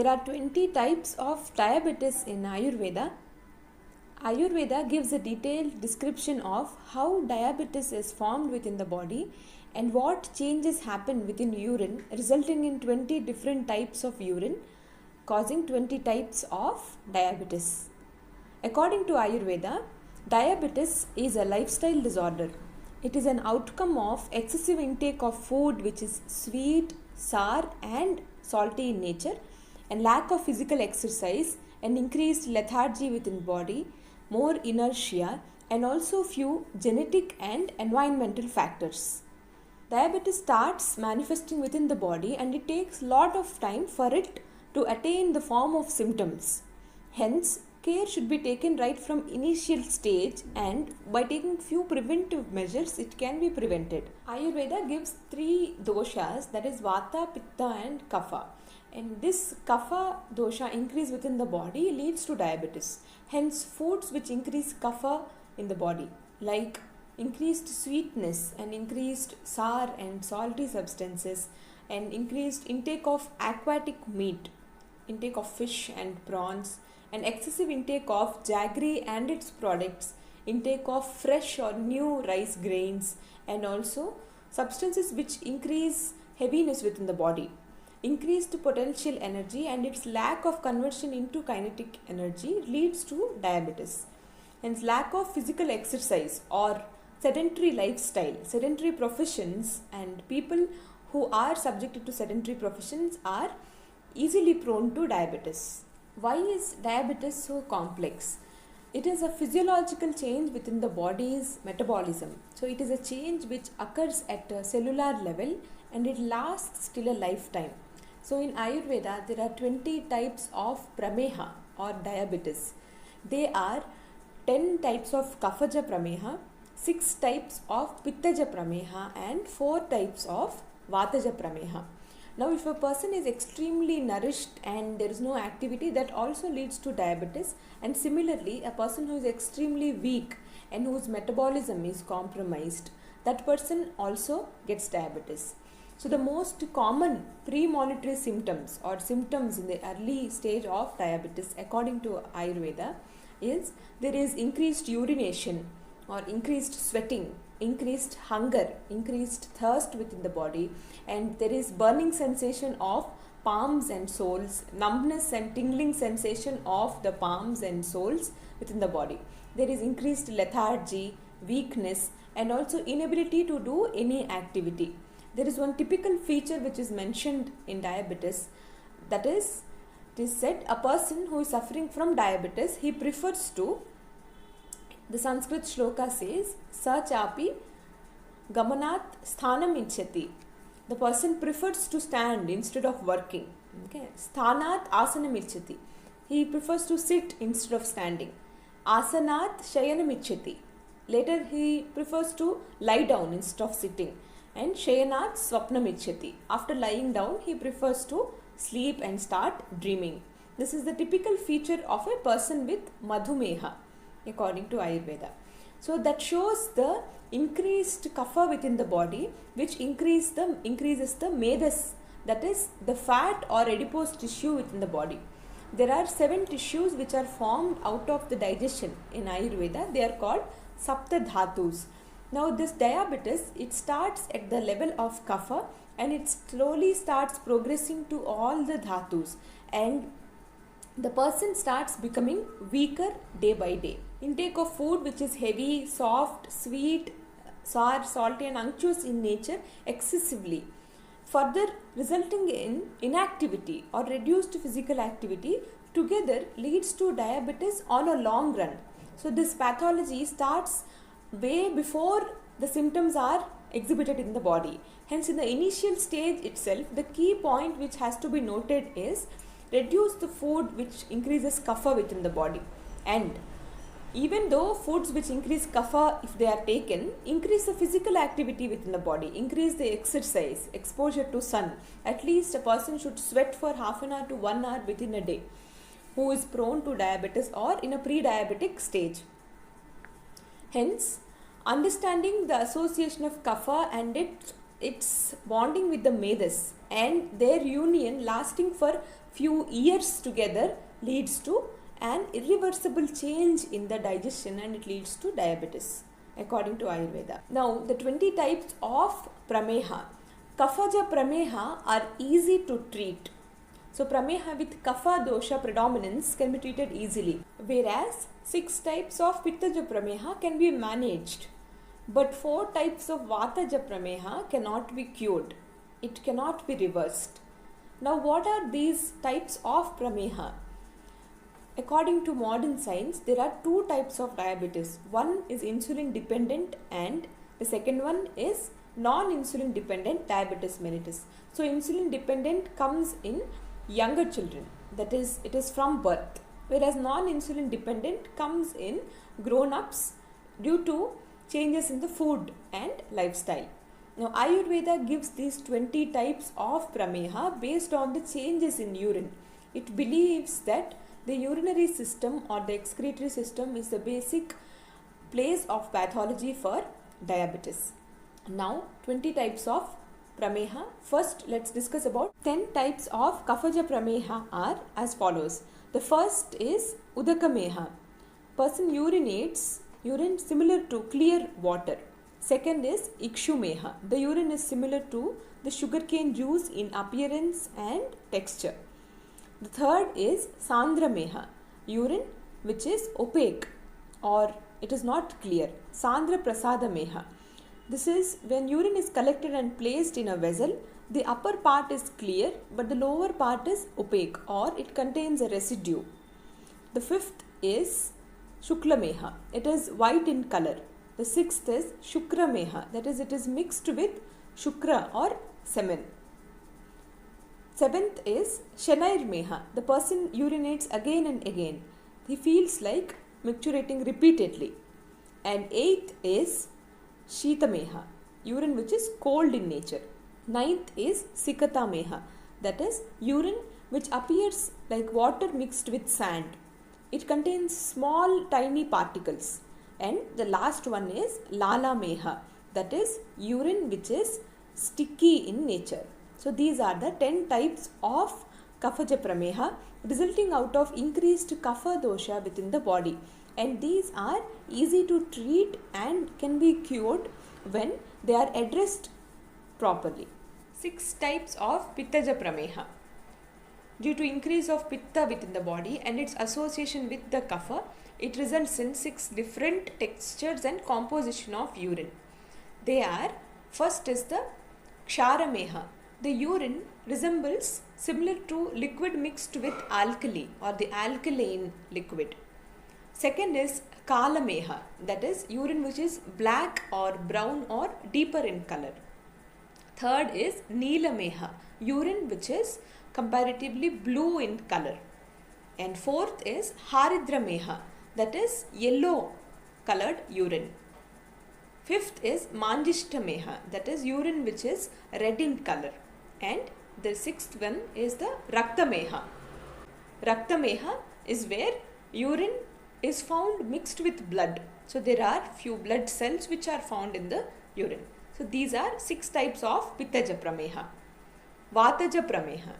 There are 20 types of diabetes in Ayurveda. Ayurveda gives a detailed description of how diabetes is formed within the body and what changes happen within urine, resulting in 20 different types of urine, causing 20 types of diabetes. According to Ayurveda, diabetes is a lifestyle disorder. It is an outcome of excessive intake of food which is sweet, sour, and salty in nature, and lack of physical exercise, and increased lethargy within body, more inertia, and also few genetic and environmental factors. Diabetes starts manifesting within the body and it takes lot of time for it to attain the form of symptoms. Hence, care should be taken right from initial stage, and by taking few preventive measures it can be prevented. Ayurveda gives 3 doshas, that is Vata, Pitta and Kapha. And this Kapha dosha increase within the body leads to diabetes. Hence, foods which increase Kapha in the body, like increased sweetness and increased sour and salty substances, and increased intake of aquatic meat, intake of fish and prawns, and excessive intake of jaggery and its products, intake of fresh or new rice grains, and also substances which increase heaviness within the body, increased potential energy and its lack of conversion into kinetic energy leads to diabetes. Hence, lack of physical exercise or sedentary lifestyle, sedentary professions, and people who are subjected to sedentary professions are easily prone to diabetes. Why is diabetes so complex? It is a physiological change within the body's metabolism. So it is a change which occurs at a cellular level and it lasts till a lifetime. So in Ayurveda there are 20 types of prameha or diabetes. They are 10 types of kaphaja prameha, 6 types of pittaja prameha and 4 types of vataja prameha. Now, if a person is extremely nourished and there is no activity, that also leads to diabetes. And similarly, a person who is extremely weak and whose metabolism is compromised, that person also gets diabetes. So, the most common premonitory symptoms or symptoms in the early stage of diabetes, according to Ayurveda, is there is increased urination or increased sweating, increased hunger, increased thirst within the body, and there is burning sensation of palms and soles, numbness and tingling sensation of the palms and soles within the body. There is increased lethargy, weakness, and also inability to do any activity. There is one typical feature which is mentioned in diabetes, that is, it is said a person who is suffering from diabetes, he prefers to, the Sanskrit shloka says, Sa chapi gamanat sthanam ichchati. The person prefers to stand instead of working. Okay. Sthanat asanam ichchati. He prefers to sit instead of standing. Asanat shayanam ichchati. Later he prefers to lie down instead of sitting. And shayanat swapnam ichchati. After lying down, he prefers to sleep and start dreaming. This is the typical feature of a person with madhumeha, according to Ayurveda. So that shows the increased kapha within the body, which increases the medas, that is the fat or adipose tissue within the body. There are 7 tissues which are formed out of the digestion in Ayurveda. They are called sapta dhatus. Now this diabetes, it starts at the level of kapha and it slowly starts progressing to all the dhatus, and the person starts becoming weaker day by day. Intake of food which is heavy, soft, sweet, sour, salty and unctuous in nature excessively, further resulting in inactivity or reduced physical activity, together leads to diabetes on a long run. So this pathology starts way before the symptoms are exhibited in the body. Hence, in the initial stage itself, the key point which has to be noted is reduce the food which increases kapha within the body. And even though foods which increase kapha, if they are taken, increase the physical activity within the body, increase the exercise, exposure to sun. At least a person should sweat for half an hour to 1 hour within a day who is prone to diabetes or in a pre-diabetic stage. Hence, understanding the association of kapha and its bonding with the medas and their union lasting for few years together leads to an irreversible change in the digestion and it leads to diabetes according to Ayurveda. Now the 20 types of prameha. Kaphaja prameha are easy to treat. So prameha with kapha dosha predominance can be treated easily, whereas 6 types of pittaja prameha can be managed, but 4 types of vataja prameha cannot be cured. It cannot be reversed. Now what are these types of prameha? According to modern science, there are 2 types of diabetes. One is insulin dependent and the second one is non-insulin dependent diabetes mellitus. So insulin dependent comes in younger children, that is, it is from birth, whereas non-insulin dependent comes in grown-ups due to changes in the food and lifestyle. Now Ayurveda gives these 20 types of prameha based on the changes in urine. It believes that the urinary system or the excretory system is the basic place of pathology for diabetes. Now 20 types of prameha. First, let's discuss about 10 types of kaphaja prameha are as follows. The first is udakameha. Person urinates urine similar to clear water. Second is ikshumeha. The urine is similar to the sugarcane juice in appearance and texture. The third is sandrameha. Urine which is opaque or it is not clear. Sandra prasadameha. This is when urine is collected and placed in a vessel, the upper part is clear but the lower part is opaque or it contains a residue. The fifth is shuklameha. It is white in color. The sixth is shukrameha. That is, it is mixed with shukra or semen. Seventh is shenairmeha. The person urinates again and again. He feels like micturating repeatedly. And eighth is Shitameha, urine which is cold in nature. Ninth is Sikatameha, that is urine which appears like water mixed with sand. It contains small tiny particles. And the last one is Lalameha, that is urine which is sticky in nature. So these are the 10 types of kaphaja prameha resulting out of increased kapha dosha within the body. And these are easy to treat and can be cured when they are addressed properly. 6 types of pittaja prameha. Due to increase of pitta within the body and its association with the kapha, it results in 6 different textures and composition of urine. They are, first is the ksharameha. The urine resembles similar to liquid mixed with alkali or the alkaline liquid. Second is kalameha, that is urine which is black or brown or deeper in color. Third is neelameha, urine which is comparatively blue in color. And fourth is haridrameha, that is yellow colored urine. Fifth is manjishtameha, that is urine which is red in color. And the sixth one is the raktameha. Raktameha is where urine is found mixed with blood. So there are few blood cells which are found in the urine. So these are 6 types of pittaja prameha. Vataja prameha.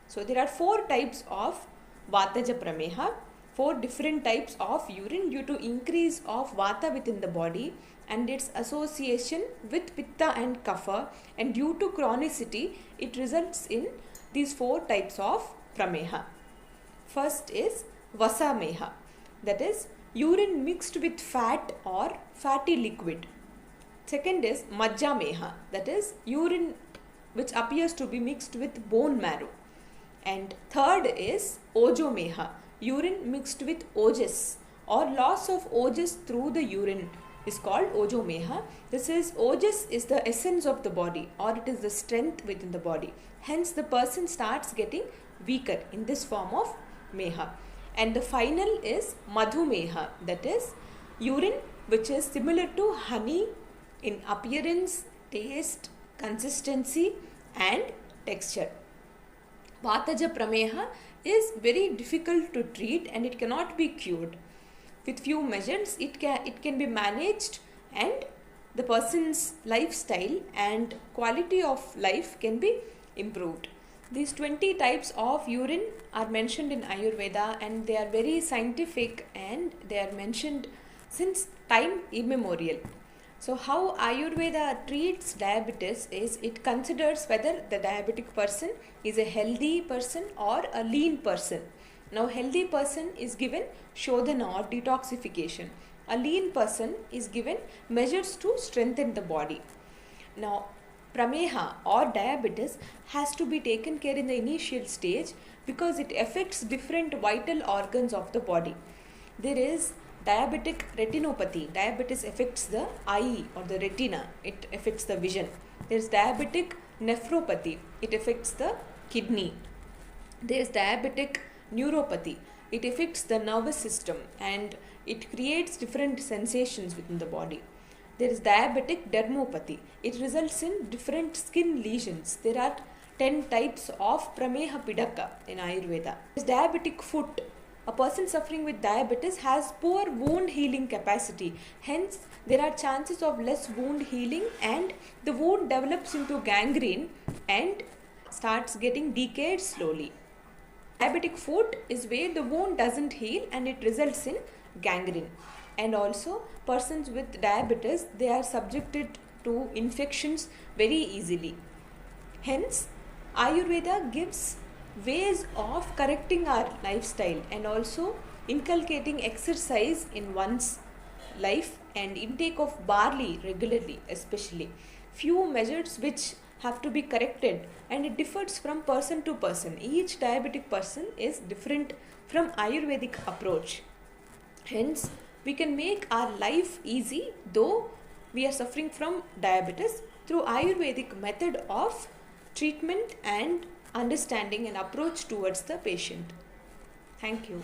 So there are 4 types of vataja prameha, 4 different types of urine due to increase of vata within the body and its association with pitta and kapha, and due to chronicity it results in these 4 types of prameha. First is vasameha, that is urine mixed with fat or fatty liquid. Second is majjameha, that is urine which appears to be mixed with bone marrow. And third is ojomeha, urine mixed with ojas or loss of ojas through the urine is called ojomeha. This is, ojas is the essence of the body or it is the strength within the body. Hence the person starts getting weaker in this form of meha. And the final is madhumeha, that is urine which is similar to honey in appearance, taste, consistency and texture. Vataja prameha is very difficult to treat and it cannot be cured. With few measures it can be managed and the person's lifestyle and quality of life can be improved. These 20 types of urine are mentioned in Ayurveda, and they are very scientific, and they are mentioned since time immemorial. So how Ayurveda treats diabetes is it considers whether the diabetic person is a healthy person or a lean person. Now healthy person is given Shodhana or detoxification. A lean person is given measures to strengthen the body. Now Prameha or diabetes has to be taken care in the initial stage because it affects different vital organs of the body. There is diabetic retinopathy. Diabetes affects the eye or the retina. It affects the vision. There is diabetic nephropathy. It affects the kidney. There is diabetic neuropathy. It affects the nervous system and it creates different sensations within the body. There is diabetic dermopathy. It results in different skin lesions. There are 10 types of Prameha Pidaka in Ayurveda. There is diabetic foot. A person suffering with diabetes has poor wound healing capacity. Hence, there are chances of less wound healing and the wound develops into gangrene and starts getting decayed slowly. Diabetic foot is where the wound doesn't heal and it results in gangrene. And also persons with diabetes, they are subjected to infections very easily. Hence Ayurveda gives ways of correcting our lifestyle and also inculcating exercise in one's life and intake of barley regularly, especially few measures which have to be corrected, and it differs from person to person. Each diabetic person is different from Ayurvedic approach. Hence we can make our life easy though we are suffering from diabetes through Ayurvedic method of treatment and understanding and approach towards the patient. Thank you.